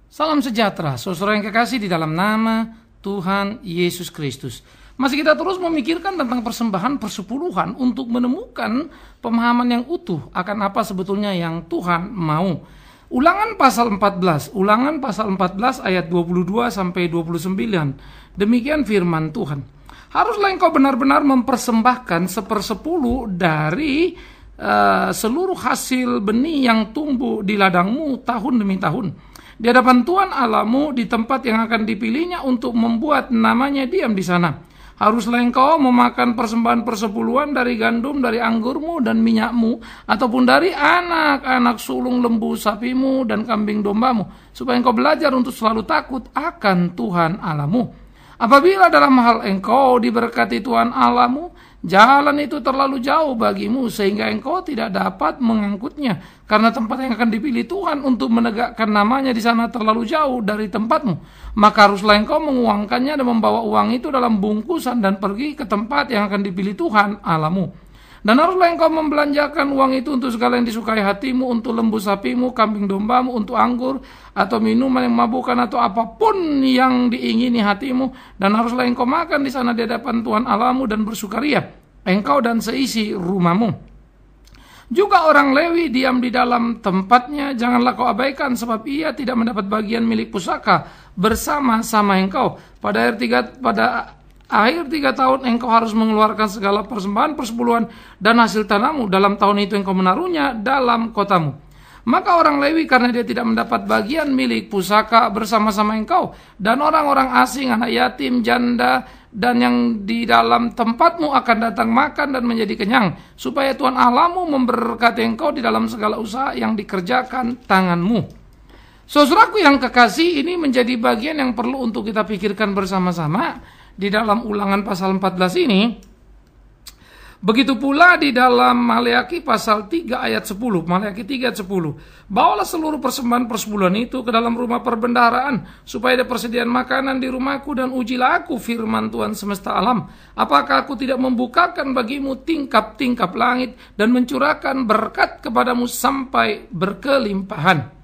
Salam sejahtera, saudara yang kekasih di dalam nama Tuhan Yesus Kristus. Masih kita terus memikirkan tentang persembahan persepuluhan untuk menemukan pemahaman yang utuh akan apa sebetulnya yang Tuhan mau. Ulangan pasal 14 ayat 22 sampai 29. Demikian firman Tuhan. Haruslah engkau benar-benar mempersembahkan 1/10 dari seluruh hasil benih yang tumbuh di ladangmu tahun demi tahun. Di hadapan Tuhan Allahmu di tempat yang akan dipilihnya untuk membuat namanya diam di sana. Haruslah engkau memakan persembahan persepuluhan dari gandum, dari anggurmu dan minyakmu, ataupun dari anak-anak sulung lembu sapimu dan kambing dombamu, supaya engkau belajar untuk selalu takut akan Tuhan Allahmu. Apabila dalam hal engkau diberkati Tuhan Allahmu, jalan itu terlalu jauh bagimu sehingga engkau tidak dapat mengangkutnya, karena tempat yang akan dipilih Tuhan untuk menegakkan namanya di sana terlalu jauh dari tempatmu. Maka haruslah engkau menguangkannya dan membawa uang itu dalam bungkusan dan pergi ke tempat yang akan dipilih Tuhan Allahmu. Dan haruslah engkau membelanjakan uang itu untuk segala yang disukai hatimu, untuk lembu sapimu, kambing dombamu, untuk anggur atau minuman yang memabukkan atau apapun yang diingini hatimu. Dan haruslah engkau makan di sana di hadapan Tuhan Allahmu dan bersukaria, engkau dan seisi rumahmu. Juga orang Lewi diam di dalam tempatnya, janganlah kau abaikan, sebab ia tidak mendapat bagian milik pusaka bersama-sama engkau. Pada akhir 3 tahun engkau harus mengeluarkan segala persembahan persepuluhan dan hasil tanahmu. Dalam tahun itu engkau menaruhnya dalam kotamu. Maka orang Lewi, karena dia tidak mendapat bagian milik pusaka bersama-sama engkau, dan orang-orang asing, anak yatim, janda, dan yang di dalam tempatmu akan datang makan dan menjadi kenyang, supaya Tuhan Allahmu memberkati engkau di dalam segala usaha yang dikerjakan tanganmu. Saudaraku yang kekasih, ini menjadi bagian yang perlu untuk kita pikirkan bersama-sama di dalam Ulangan pasal 14 ini. Begitu pula di dalam Maleakhi pasal 3 ayat 10. Maleakhi 3 ayat 10. Bawalah seluruh persembahan persepuluhan itu ke dalam rumah perbendaharaan, supaya ada persediaan makanan di rumahku, dan ujilah aku, firman Tuhan semesta alam. Apakah aku tidak membukakan bagimu tingkap-tingkap langit dan mencurahkan berkat kepadamu sampai berkelimpahan.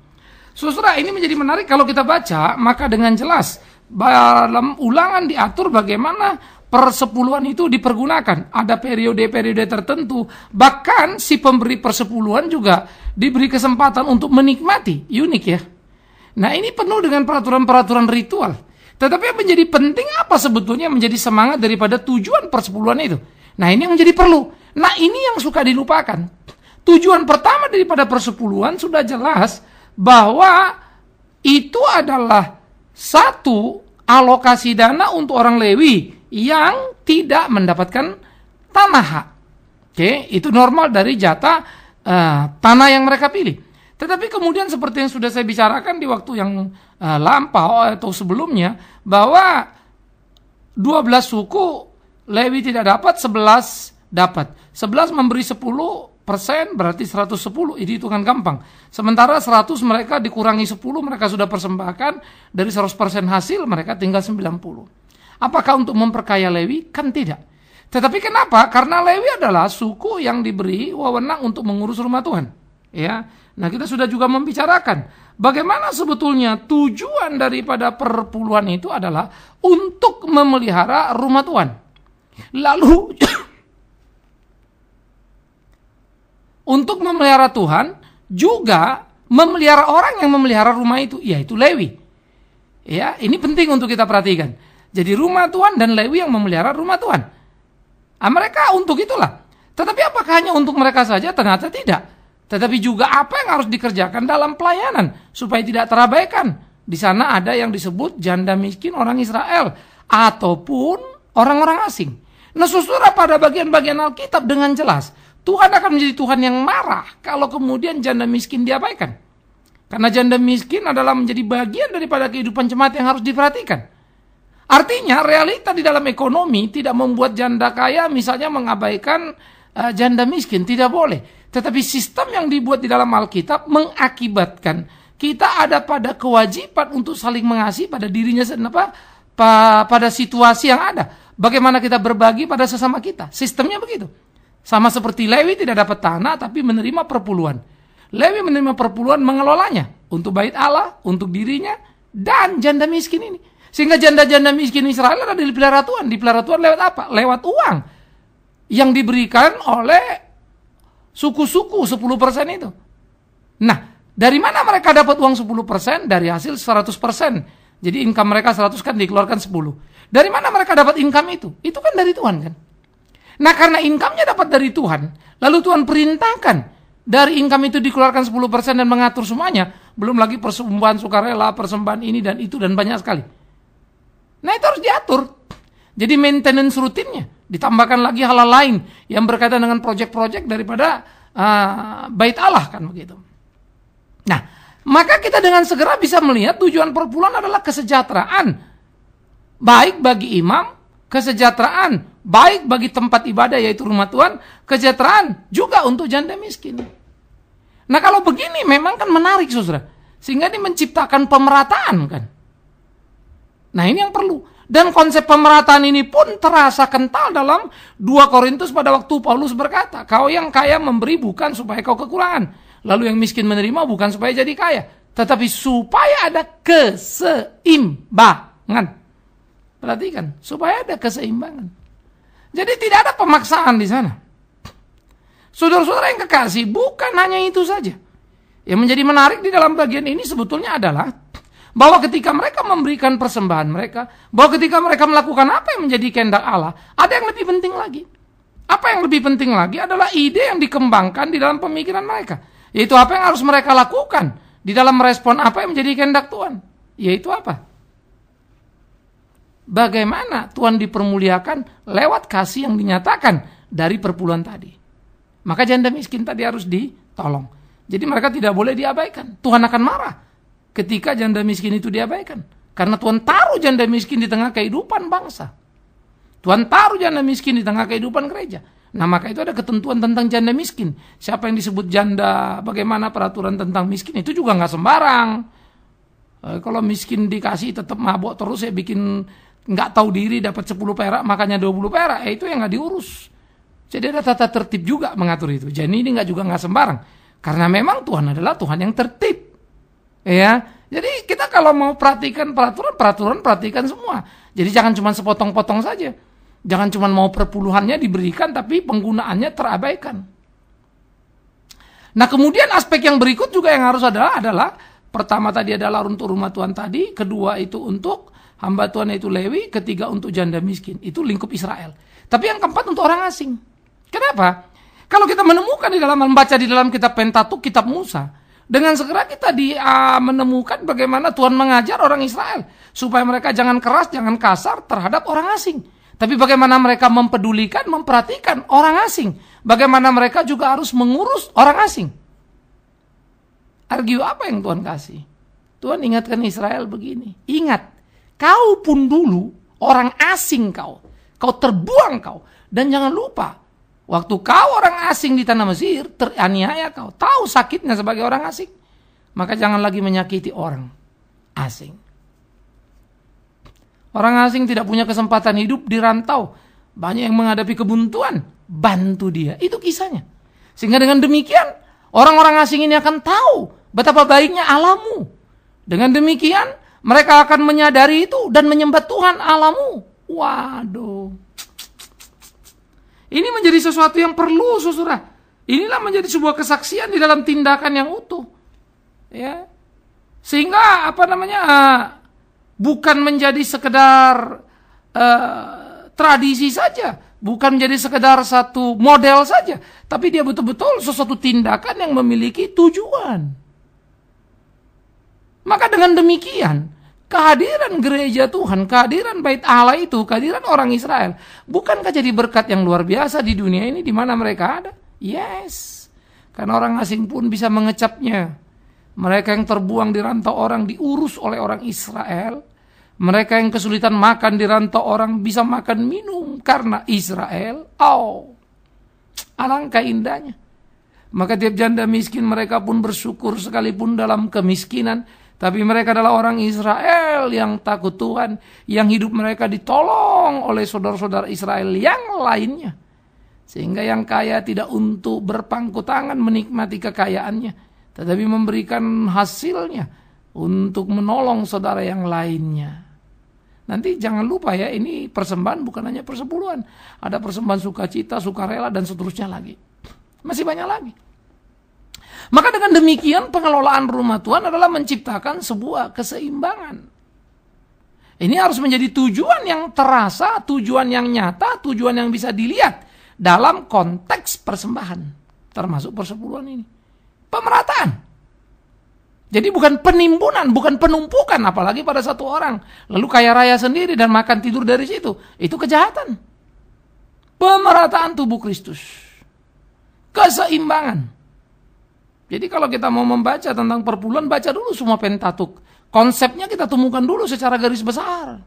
Saudara, ini menjadi menarik kalau kita baca, maka dengan jelas dalam Ulangan diatur bagaimana persepuluhan itu dipergunakan. Ada periode-periode tertentu. Bahkan si pemberi persepuluhan juga diberi kesempatan untuk menikmati. Unik ya. Nah, ini penuh dengan peraturan-peraturan ritual. Tetapi yang menjadi penting apa sebetulnya menjadi semangat daripada tujuan persepuluhan itu? Nah, ini yang menjadi perlu. Nah, ini yang suka dilupakan. Tujuan pertama daripada persepuluhan sudah jelas bahwa itu adalah satu, alokasi dana untuk orang Lewi yang tidak mendapatkan tanah hak. Oke, itu normal dari jatah tanah yang mereka pilih. Tetapi kemudian seperti yang sudah saya bicarakan di waktu yang lampau atau sebelumnya, bahwa 12 suku Lewi tidak dapat, 11 dapat. 11 memberi 10%, berarti 110, itu hitungan gampang. Sementara 100 mereka dikurangi 10, mereka sudah persembahkan, dari 100% hasil mereka tinggal 90. Apakah untuk memperkaya Lewi? Kan tidak. Tetapi kenapa? Karena Lewi adalah suku yang diberi wewenang untuk mengurus rumah Tuhan. Ya. Nah, kita sudah juga membicarakan bagaimana sebetulnya tujuan daripada perpuluhan itu adalah untuk memelihara rumah Tuhan. Lalu untuk memelihara Tuhan juga memelihara orang yang memelihara rumah itu, yaitu Lewi. Ya, ini penting untuk kita perhatikan. Jadi rumah Tuhan dan Lewi yang memelihara rumah Tuhan. Mereka untuk itulah. Tetapi apakah hanya untuk mereka saja? Ternyata tidak. Tetapi juga apa yang harus dikerjakan dalam pelayanan supaya tidak terabaikan. Di sana ada yang disebut janda miskin orang Israel ataupun orang-orang asing. Nah, saudara, pada bagian-bagian Alkitab dengan jelas Tuhan akan menjadi Tuhan yang marah kalau kemudian janda miskin diabaikan. Karena janda miskin adalah menjadi bagian daripada kehidupan jemaat yang harus diperhatikan. Artinya realita di dalam ekonomi tidak membuat janda kaya misalnya mengabaikan janda miskin, tidak boleh. Tetapi sistem yang dibuat di dalam Alkitab mengakibatkan kita ada pada kewajiban untuk saling mengasihi pada dirinya pada situasi yang ada. Bagaimana kita berbagi pada sesama kita. Sistemnya begitu. Sama seperti Lewi tidak dapat tanah tapi menerima perpuluhan. Lewi menerima perpuluhan mengelolanya untuk bait Allah, untuk dirinya, dan janda miskin ini. Sehingga janda-janda miskin Israel ada dipelihara Tuhan. Dipelihara Tuhan lewat apa? Lewat uang yang diberikan oleh suku-suku 10% itu. Nah, dari mana mereka dapat uang 10%? Dari hasil 100%. Jadi income mereka 100 kan dikeluarkan 10. Dari mana mereka dapat income itu? Itu kan dari Tuhan kan. Nah, karena income-nya dapat dari Tuhan, lalu Tuhan perintahkan dari income itu dikeluarkan 10% dan mengatur semuanya, belum lagi persembahan sukarela, persembahan ini dan itu dan banyak sekali. Nah, itu harus diatur. Jadi maintenance rutinnya, ditambahkan lagi hal-hal lain yang berkaitan dengan proyek-proyek daripada bait Allah kan begitu. Nah, maka kita dengan segera bisa melihat tujuan perpuluhan adalah kesejahteraan. Baik bagi imam, kesejahteraan baik bagi tempat ibadah yaitu rumah Tuhan, kesejahteraan juga untuk janda miskin. Nah, kalau begini memang kan menarik saudara. Sehingga ini menciptakan pemerataan kan. Nah, ini yang perlu. Dan konsep pemerataan ini pun terasa kental dalam 2 Korintus pada waktu Paulus berkata, kau yang kaya memberi bukan supaya kau kekurangan. Lalu yang miskin menerima bukan supaya jadi kaya. Tetapi supaya ada keseimbangan. Perhatikan, supaya ada keseimbangan. Jadi tidak ada pemaksaan di sana. Saudara-saudara yang kekasih, bukan hanya itu saja. Yang menjadi menarik di dalam bagian ini sebetulnya adalah bahwa ketika mereka memberikan persembahan mereka, bahwa ketika mereka melakukan apa yang menjadi kehendak Allah, ada yang lebih penting lagi. Apa yang lebih penting lagi adalah ide yang dikembangkan di dalam pemikiran mereka. Yaitu apa yang harus mereka lakukan di dalam merespon apa yang menjadi kehendak Tuhan. Yaitu apa? Bagaimana Tuhan dipermuliakan lewat kasih yang dinyatakan dari perpuluhan tadi. Maka janda miskin tadi harus ditolong. Jadi mereka tidak boleh diabaikan. Tuhan akan marah ketika janda miskin itu diabaikan. Karena Tuhan taruh janda miskin di tengah kehidupan bangsa. Tuhan taruh janda miskin di tengah kehidupan gereja. Nah, maka itu ada ketentuan tentang janda miskin. Siapa yang disebut janda, bagaimana peraturan tentang miskin, itu juga nggak sembarang. Kalau miskin dikasih tetap mabok terus, ya bikin nggak tahu diri, dapat 10 perak, makanya 20 perak, itu yang nggak diurus. Jadi ada tata tertib juga mengatur itu. Jadi ini nggak sembarang. Karena memang Tuhan adalah Tuhan yang tertib. Ya, jadi kita kalau mau perhatikan peraturan perhatikan semua. Jadi jangan cuma sepotong-potong saja. Jangan cuma mau perpuluhannya diberikan, tapi penggunaannya terabaikan. Nah, kemudian aspek yang berikut juga yang harus adalah pertama tadi adalah untuk rumah Tuhan tadi, kedua itu untuk hamba Tuhan yaitu Lewi, ketiga untuk janda miskin. Itu lingkup Israel. Tapi yang keempat untuk orang asing. Kenapa? Kalau kita menemukan di dalam membaca di dalam kitab Pentatuk, kitab Musa, dengan segera kita menemukan bagaimana Tuhan mengajar orang Israel supaya mereka jangan keras, jangan kasar terhadap orang asing. Tapi bagaimana mereka mempedulikan, memperhatikan orang asing. Bagaimana mereka juga harus mengurus orang asing. Argu apa yang Tuhan kasih? Tuhan ingatkan Israel begini. Ingat, kau pun dulu orang asing kau terbuang kau. Dan jangan lupa, waktu kau orang asing di tanah Mesir, teraniaya kau. Tahu sakitnya sebagai orang asing. Maka jangan lagi menyakiti orang asing. Orang asing tidak punya kesempatan hidup di rantau. Banyak yang menghadapi kebuntuan. Bantu dia. Itu kisahnya. Sehingga dengan demikian, orang-orang asing ini akan tahu betapa baiknya Allahmu. Dengan demikian, mereka akan menyadari itu dan menyembah Tuhan Allahmu. Waduh. Ini menjadi sesuatu yang perlu, saudara. Inilah menjadi sebuah kesaksian di dalam tindakan yang utuh. Ya. Sehingga bukan menjadi sekedar tradisi saja, bukan menjadi sekedar satu model saja, tapi dia betul-betul sesuatu tindakan yang memiliki tujuan. Maka dengan demikian, kehadiran gereja Tuhan, kehadiran bait Allah itu, kehadiran orang Israel, bukankah jadi berkat yang luar biasa di dunia ini di mana mereka ada? Yes. Karena orang asing pun bisa mengecapnya. Mereka yang terbuang di rantau orang diurus oleh orang Israel. Mereka yang kesulitan makan di rantau orang bisa makan minum karena Israel. Alangkah indahnya. Maka tiap janda miskin mereka pun bersyukur sekalipun dalam kemiskinan. Tapi mereka adalah orang Israel yang takut Tuhan. Yang hidup mereka ditolong oleh saudara-saudara Israel yang lainnya. Sehingga yang kaya tidak untuk berpangku tangan menikmati kekayaannya. Tetapi memberikan hasilnya untuk menolong saudara yang lainnya. Nanti jangan lupa ya, ini persembahan bukan hanya persepuluhan. Ada persembahan sukacita, sukarela, dan seterusnya lagi. Masih banyak lagi. Maka dengan demikian pengelolaan rumah Tuhan adalah menciptakan sebuah keseimbangan. Ini harus menjadi tujuan yang terasa, tujuan yang nyata, tujuan yang bisa dilihat dalam konteks persembahan. Termasuk persepuluhan ini. Pemerataan. Jadi bukan penimbunan, bukan penumpukan, apalagi pada satu orang. Lalu kaya raya sendiri dan makan tidur dari situ. Itu kejahatan. Pemerataan tubuh Kristus. Keseimbangan. Jadi kalau kita mau membaca tentang perpuluhan, baca dulu semua Pentatuk. Konsepnya kita temukan dulu secara garis besar.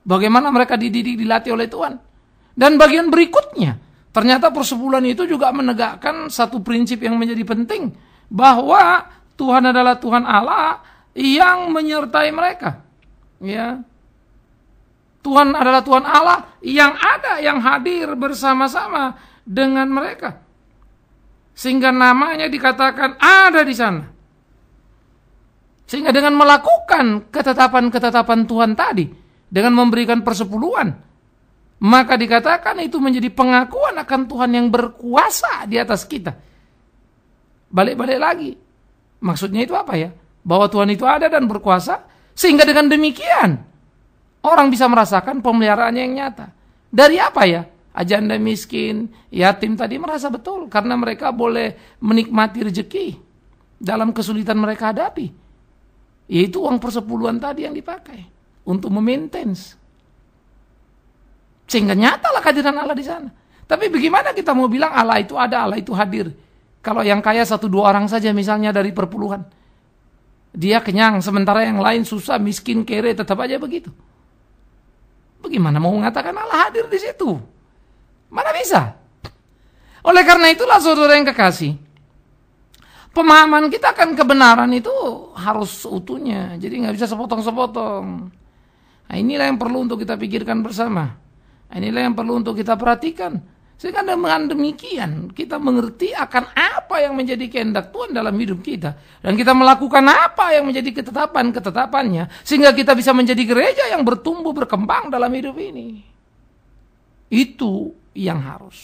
Bagaimana mereka dididik, dilatih oleh Tuhan. Dan bagian berikutnya, ternyata persepuluhan itu juga menegakkan satu prinsip yang menjadi penting. Bahwa Tuhan adalah Tuhan Allah yang menyertai mereka. Ya. Tuhan adalah Tuhan Allah yang ada, yang hadir bersama-sama dengan mereka. Sehingga namanya dikatakan ada di sana. Sehingga dengan melakukan ketetapan-ketetapan Tuhan tadi, dengan memberikan persepuluhan, maka dikatakan itu menjadi pengakuan akan Tuhan yang berkuasa di atas kita. Balik-balik lagi. Maksudnya itu apa ya? Bahwa Tuhan itu ada dan berkuasa. Sehingga dengan demikian, orang bisa merasakan pemeliharaannya yang nyata. Dari apa ya? Janda miskin, yatim tadi merasa betul. Karena mereka boleh menikmati rezeki dalam kesulitan mereka hadapi. Yaitu uang persepuluhan tadi yang dipakai. Untuk memaintain. Sehingga nyatalah kehadiran Allah di sana. Tapi bagaimana kita mau bilang Allah itu ada, Allah itu hadir? Kalau yang kaya 1-2 orang saja misalnya dari perpuluhan. Dia kenyang, sementara yang lain susah, miskin, kere, tetap aja begitu. Bagaimana mau mengatakan Allah hadir di situ? Mana bisa? Oleh karena itulah saudara yang kekasih, pemahaman kita akan kebenaran itu harus utuhnya. Jadi nggak bisa sepotong-sepotong. Nah, inilah yang perlu untuk kita pikirkan bersama. Inilah yang perlu untuk kita perhatikan. Sehingga dengan demikian kita mengerti akan apa yang menjadi kehendak Tuhan dalam hidup kita. Dan kita melakukan apa yang menjadi ketetapan-ketetapannya. Sehingga kita bisa menjadi gereja yang bertumbuh, berkembang dalam hidup ini. Itu yang harus.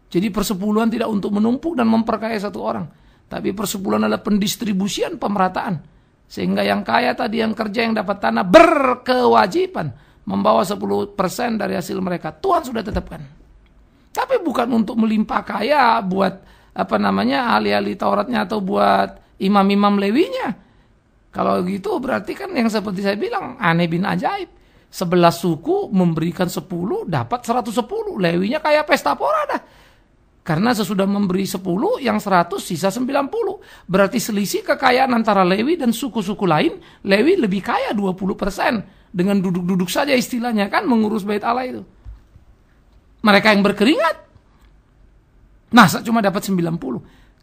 Jadi persepuluhan tidak untuk menumpuk dan memperkaya satu orang. Tapi persepuluhan adalah pendistribusian, pemerataan. Sehingga yang kaya tadi, yang kerja, yang dapat tanah berkewajiban membawa 10% dari hasil mereka. Tuhan sudah tetapkan. Tapi bukan untuk melimpah kaya buat ahli-ahli Tauratnya atau buat imam-imam Lewinya. Kalau gitu berarti kan yang seperti saya bilang aneh bin ajaib. 11 suku memberikan 10 dapat 110. Lewinya kayak pesta pora dah. Karena sesudah memberi 10 yang 100 sisa 90. Berarti selisih kekayaan antara Lewi dan suku-suku lain. Lewi lebih kaya 20%. Dengan duduk-duduk saja istilahnya kan mengurus bait Allah itu. Mereka yang berkeringat. Masa cuma dapat 90?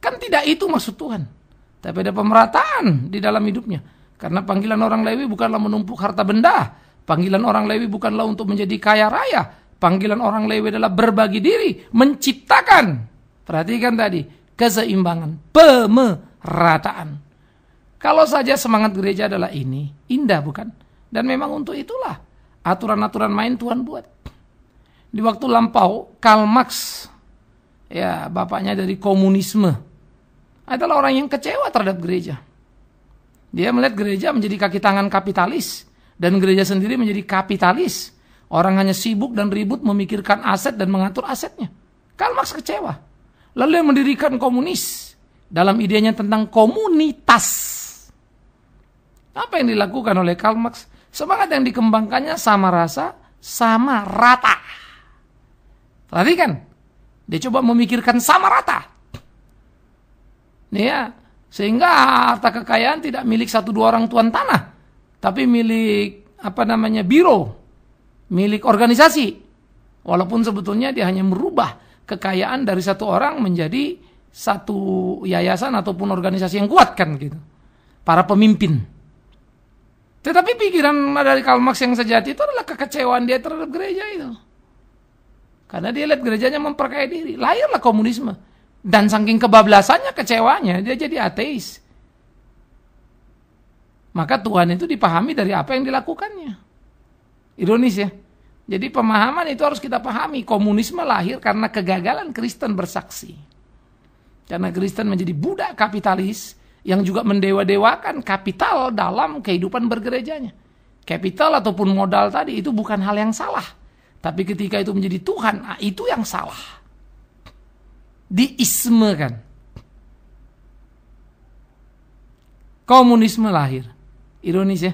Kan tidak itu maksud Tuhan. Tapi ada pemerataan di dalam hidupnya. Karena panggilan orang Lewi bukanlah menumpuk harta benda. Panggilan orang Lewi bukanlah untuk menjadi kaya raya. Panggilan orang Lewi adalah berbagi diri. Menciptakan. Perhatikan tadi. Keseimbangan. Pemerataan. Kalau saja semangat gereja adalah ini. Indah bukan? Dan memang untuk itulah aturan-aturan main Tuhan buat. Di waktu lampau, Karl Marx, ya bapaknya dari komunisme, adalah orang yang kecewa terhadap gereja. Dia melihat gereja menjadi kaki tangan kapitalis, dan gereja sendiri menjadi kapitalis. Orang hanya sibuk dan ribut memikirkan aset dan mengatur asetnya. Karl Marx kecewa. Lalu dia mendirikan komunis dalam idenya tentang komunitas. Apa yang dilakukan oleh Karl Marx? Semangat yang dikembangkannya sama rasa, sama rata. Perhatikan, dia coba memikirkan sama rata. Ya, sehingga harta kekayaan tidak milik 1-2 orang tuan tanah, tapi milik biro, milik organisasi. Walaupun sebetulnya dia hanya merubah kekayaan dari 1 orang menjadi 1 yayasan ataupun organisasi yang kuat kan gitu. Para pemimpin. Tetapi pikiran dari Karl Marx yang sejati itu adalah kekecewaan dia terhadap gereja itu. Karena dia lihat gerejanya memperkaya diri. Lahirlah komunisme. Dan saking kebablasannya, kecewanya, dia jadi ateis. Maka Tuhan itu dipahami dari apa yang dilakukannya. Ironis ya. Jadi pemahaman itu harus kita pahami. Komunisme lahir karena kegagalan Kristen bersaksi. Karena Kristen menjadi budak kapitalis yang juga mendewa-dewakan kapital dalam kehidupan bergerejanya. Kapital ataupun modal tadi itu bukan hal yang salah. Tapi ketika itu menjadi Tuhan, itu yang salah. Diismekan. Komunisme lahir. Ironis ya.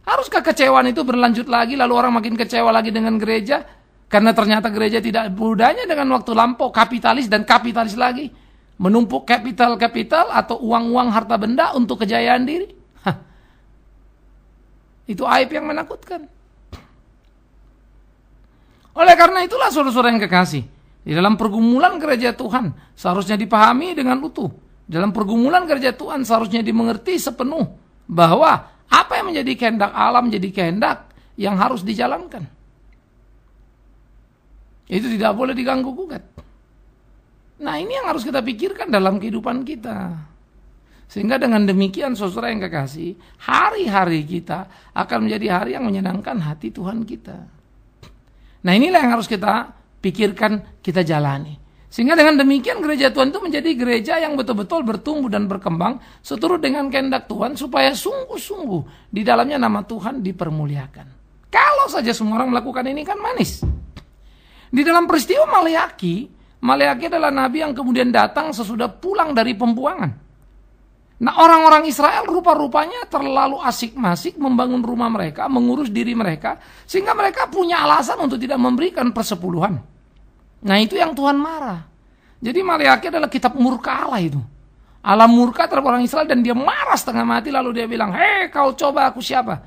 Haruskah kecewaan itu berlanjut lagi, lalu orang makin kecewa lagi dengan gereja? Karena ternyata gereja tidak budaya dengan waktu lampau, kapitalis dan kapitalis lagi. Menumpuk kapital atau uang-uang harta benda untuk kejayaan diri. Itu aib yang menakutkan. Oleh karena itulah saudara-saudara yang kekasih, di dalam pergumulan gereja Tuhan seharusnya dipahami dengan utuh. Dalam pergumulan gereja Tuhan seharusnya dimengerti sepenuh bahwa apa yang menjadi kehendak alam jadi kehendak yang harus dijalankan. Itu tidak boleh diganggu gugat. Nah, ini yang harus kita pikirkan dalam kehidupan kita. Sehingga dengan demikian saudara yang kekasih, hari-hari kita akan menjadi hari yang menyenangkan hati Tuhan kita. Nah, inilah yang harus kita pikirkan, kita jalani. Sehingga dengan demikian gereja Tuhan itu menjadi gereja yang betul-betul bertumbuh dan berkembang seturut dengan kehendak Tuhan supaya sungguh-sungguh di dalamnya nama Tuhan dipermuliakan. Kalau saja semua orang melakukan ini kan manis. Di dalam peristiwa Maleaki adalah nabi yang kemudian datang sesudah pulang dari pembuangan. Nah, orang-orang Israel rupa-rupanya terlalu asik-masik membangun rumah mereka, mengurus diri mereka, sehingga mereka punya alasan untuk tidak memberikan persepuluhan. Nah, itu yang Tuhan marah. Jadi Maleaki adalah kitab murka Allah itu. Allah murka terhadap orang Israel dan dia marah setengah mati, lalu dia bilang, "Hei, kau coba aku siapa?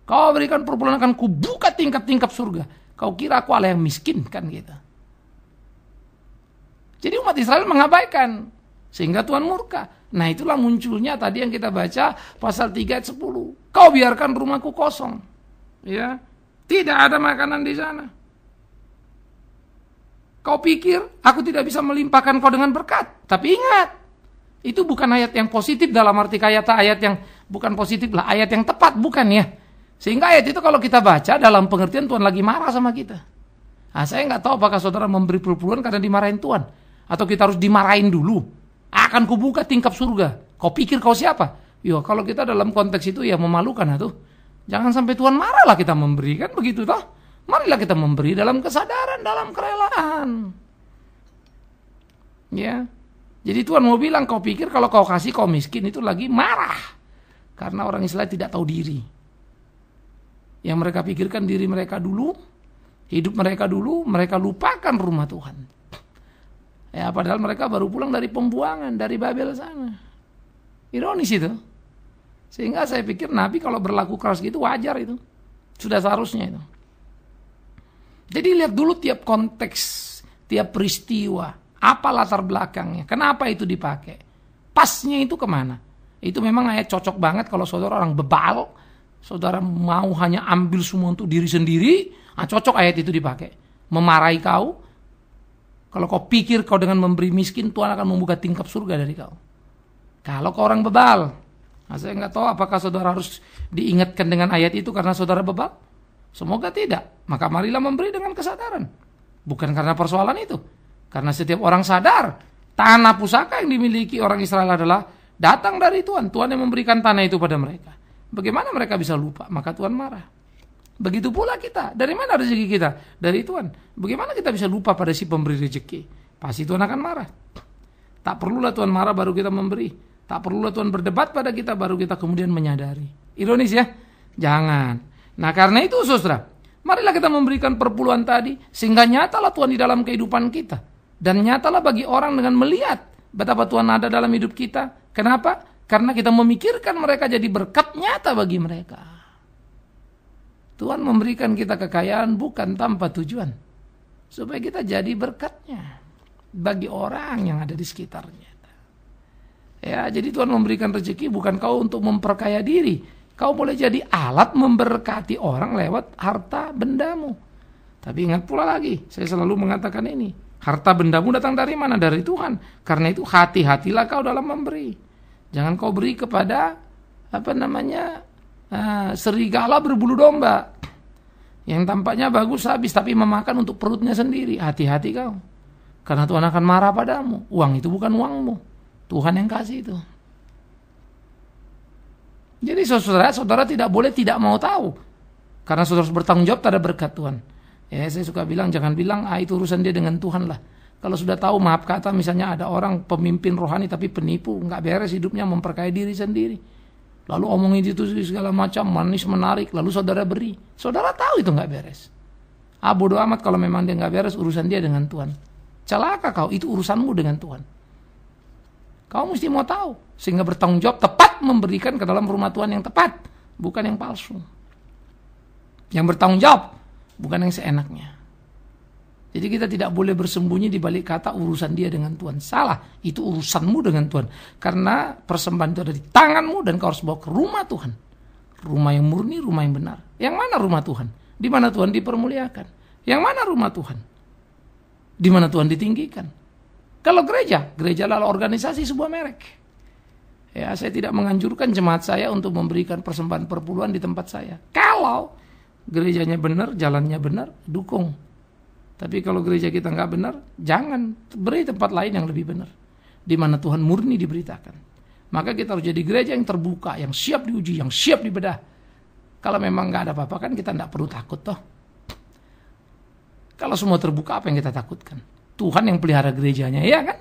Kau berikan perpuluhan, akan kubuka tingkap-tingkap surga. Kau kira aku Allah yang miskin?" Kan gitu. Jadi umat Israel mengabaikan, sehingga Tuhan murka. Nah, itulah munculnya tadi yang kita baca pasal 3 ayat 10. Kau biarkan rumahku kosong. Ya. Tidak ada makanan di sana. Kau pikir aku tidak bisa melimpahkan kau dengan berkat. Tapi ingat, itu bukan ayat yang positif dalam arti kata ayat yang bukan positif lah, ayat yang tepat, bukan ya. Sehingga ayat itu kalau kita baca dalam pengertian Tuhan lagi marah sama kita. Nah, saya nggak tahu apakah saudara memberi perpuluhan karena dimarahin Tuhan. Atau kita harus dimarahin dulu. Akan kubuka tingkap surga. Kau pikir kau siapa? Yo, kalau kita dalam konteks itu ya memalukan atuh. Jangan sampai Tuhan marah lah kita memberi, kan begitu toh. Marilah kita memberi dalam kesadaran, dalam kerelaan. Ya. Jadi Tuhan mau bilang, kau pikir kalau kau kasih kau miskin, itu lagi marah. Karena orang Israel tidak tahu diri. Yang mereka pikirkan diri mereka dulu, hidup mereka dulu, mereka lupakan rumah Tuhan. Ya, padahal mereka baru pulang dari pembuangan, dari Babel sana. Ironis itu. Sehingga saya pikir Nabi kalau berlaku keras gitu wajar itu. Sudah seharusnya itu. Jadi lihat dulu tiap konteks, tiap peristiwa, apa latar belakangnya, kenapa itu dipakai, pasnya itu kemana. Itu memang ayat cocok banget kalau saudara orang bebal, saudara mau hanya ambil semua untuk diri sendiri, cocok ayat itu dipakai. Memarahi kau, kalau kau pikir kau dengan memberi miskin, Tuhan akan membuka tingkap surga dari kau. Kalau kau orang bebal, saya nggak tahu apakah saudara harus diingatkan dengan ayat itu karena saudara bebal. Semoga tidak. Maka marilah memberi dengan kesadaran. Bukan karena persoalan itu. Karena setiap orang sadar, tanah pusaka yang dimiliki orang Israel adalah datang dari Tuhan. Tuhan yang memberikan tanah itu pada mereka. Bagaimana mereka bisa lupa? Maka Tuhan marah. Begitu pula kita. Dari mana rezeki kita? Dari Tuhan. Bagaimana kita bisa lupa pada si pemberi rezeki? Pasti Tuhan akan marah. Tak perlulah Tuhan marah baru kita memberi. Tak perlulah Tuhan berdebat pada kita baru kita kemudian menyadari. Ironis ya? Jangan. Nah, karena itu saudara, marilah kita memberikan perpuluhan tadi sehingga nyatalah Tuhan di dalam kehidupan kita dan nyatalah bagi orang dengan melihat betapa Tuhan ada dalam hidup kita. Kenapa? Karena kita memikirkan mereka jadi berkat nyata bagi mereka. Tuhan memberikan kita kekayaan bukan tanpa tujuan, supaya kita jadi berkatnya bagi orang yang ada di sekitarnya. Ya, jadi Tuhan memberikan rezeki bukan kau untuk memperkaya diri. Kau boleh jadi alat memberkati orang lewat harta bendamu. Tapi ingat pula lagi, saya selalu mengatakan ini. Harta bendamu datang dari mana? Dari Tuhan. Karena itu hati-hatilah kau dalam memberi. Jangan kau beri kepada serigala berbulu domba yang tampaknya bagus habis tapi memakan untuk perutnya sendiri. Hati-hati kau. Karena Tuhan akan marah padamu. Uang itu bukan uangmu. Tuhan yang kasih itu. Jadi saudara tidak boleh tidak mau tahu. Karena saudara harus bertanggung jawab terhadap berkat Tuhan. Ya, saya suka bilang, jangan bilang, itu urusan dia dengan Tuhan lah. Kalau sudah tahu, maaf kata, misalnya ada orang pemimpin rohani tapi penipu, nggak beres hidupnya, memperkaya diri sendiri. Lalu omongin itu segala macam, manis, menarik, lalu saudara beri. Saudara tahu itu nggak beres. Bodoh amat kalau memang dia nggak beres, urusan dia dengan Tuhan. Celaka kau, itu urusanmu dengan Tuhan. Kau mesti mau tahu, sehingga bertanggung jawab tepat memberikan ke dalam rumah Tuhan yang tepat, bukan yang palsu. Yang bertanggung jawab, bukan yang seenaknya. Jadi kita tidak boleh bersembunyi di balik kata urusan dia dengan Tuhan. Salah, itu urusanmu dengan Tuhan. Karena persembahan itu ada di tanganmu dan kau harus bawa ke rumah Tuhan. Rumah yang murni, rumah yang benar. Yang mana rumah Tuhan? Di mana Tuhan dipermuliakan? Yang mana rumah Tuhan? Di mana Tuhan ditinggikan? Kalau gereja adalah organisasi sebuah merek. Ya, saya tidak menganjurkan jemaat saya untuk memberikan persembahan perpuluhan di tempat saya. Kalau gerejanya benar, jalannya benar, dukung. Tapi kalau gereja kita nggak benar, jangan, beri tempat lain yang lebih benar. Di mana Tuhan murni diberitakan. Maka kita harus jadi gereja yang terbuka, yang siap diuji, yang siap dibedah. Kalau memang nggak ada apa-apa kan kita nggak perlu takut toh. Kalau semua terbuka, apa yang kita takutkan? Tuhan yang pelihara gerejanya, ya kan?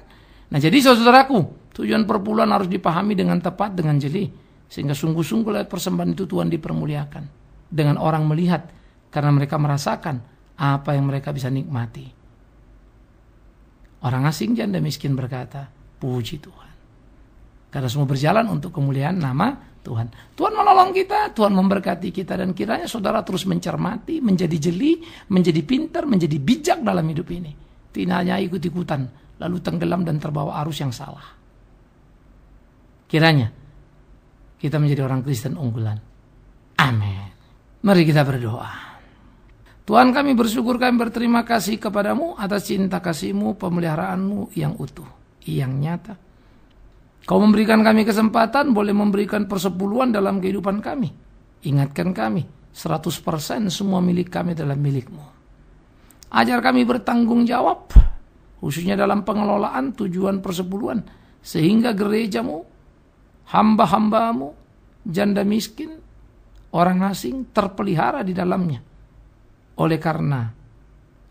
Nah jadi saudaraku, tujuan perpuluhan harus dipahami dengan tepat, dengan jeli. Sehingga sungguh-sungguh lewat persembahan itu Tuhan dipermuliakan. Dengan orang melihat, karena mereka merasakan apa yang mereka bisa nikmati. Orang asing janda miskin berkata, puji Tuhan. Karena semua berjalan untuk kemuliaan nama Tuhan. Tuhan menolong kita, Tuhan memberkati kita, dan kiranya saudara terus mencermati, menjadi jeli, menjadi pintar, menjadi bijak dalam hidup ini. Tidak hanya ikut-ikutan, lalu tenggelam dan terbawa arus yang salah. Kiranya kita menjadi orang Kristen unggulan. Amin. Mari kita berdoa. Tuhan, kami bersyukur, kami berterima kasih kepadamu atas cinta kasih-Mu, pemeliharaanmu yang utuh, yang nyata. Kau memberikan kami kesempatan, boleh memberikan persepuluhan dalam kehidupan kami. Ingatkan kami, 100% semua milik kami adalah milik-Mu. Ajar kami bertanggung jawab, khususnya dalam pengelolaan tujuan persepuluhan, sehingga gereja-Mu, hamba-hamba-Mu, janda miskin, orang asing terpelihara di dalamnya. Oleh karena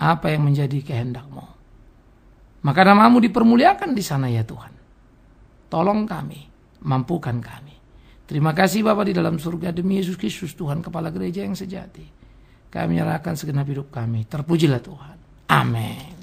apa yang menjadi kehendak-Mu. Maka nama-Mu dipermuliakan di sana ya Tuhan. Tolong kami, mampukan kami. Terima kasih Bapa di dalam surga, demi Yesus Kristus Tuhan kepala gereja yang sejati. Kami menyerahkan segenap hidup kami. Terpujilah Tuhan. Amin.